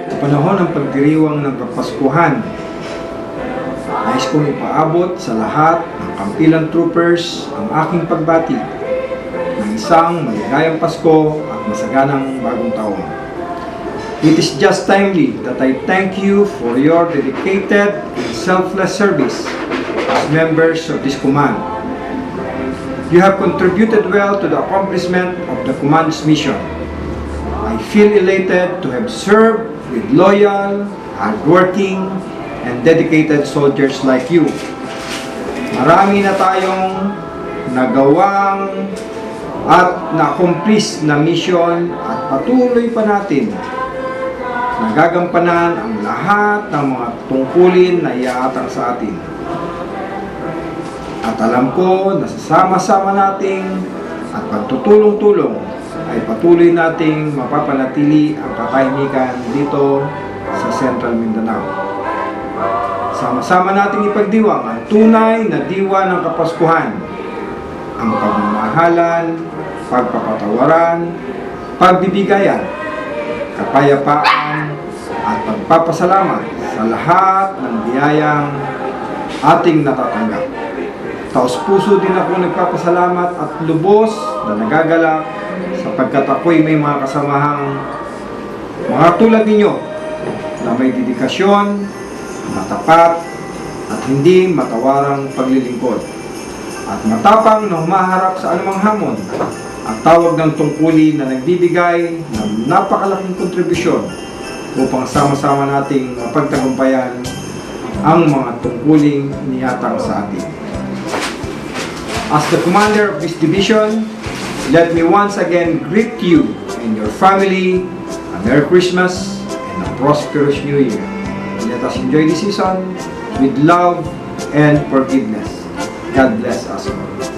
Sa panahon ng pagdiriwang ng Kapaskuhan, nais kong ipaabot sa lahat ng Kampilan Troopers ang aking pagbati ng isang maligayang Pasko at masaganang bagong taon. It is just timely that I thank you for your dedicated and selfless service as members of this command. You have contributed well to the accomplishment of the command's mission. I feel elated to have served with loyal, hardworking, and dedicated soldiers like you. Marami na tayong nagawang at na-accomplish na mission at patuloy pa natin nagagampanan ang lahat ng mga tungkulin na iaatang sa atin. At alam ko na sasama-sama nating at pagtutulong-tulong ay patuloy nating mapapanatili ang katahimikan dito sa Central Mindanao. Sama-sama nating ipagdiwang ang tunay na diwa ng Kapaskuhan, ang pagmamahalan, pagpapatawaran, pagbibigayan, kapayapaan, at pagpapasalamat sa lahat ng biyayang ating natatanggap. Taos-puso din ako nagpapasalamat at lubos na nagagalak sapagkat ako'y may mga kasamahang mga tulad ninyo na may dedikasyon, matapat, at hindi matawarang paglilingkod, at matapang na humaharap sa anumang hamon at tawag ng tungkulin na nagbibigay ng napakalaking kontribusyon upang sama-sama nating mapagtagumpayan ang mga tungkuling niyatang sa atin. As the commander of this division, let me once again greet you and your family a Merry Christmas and a prosperous New Year. Let us enjoy this season with love and forgiveness. God bless us all.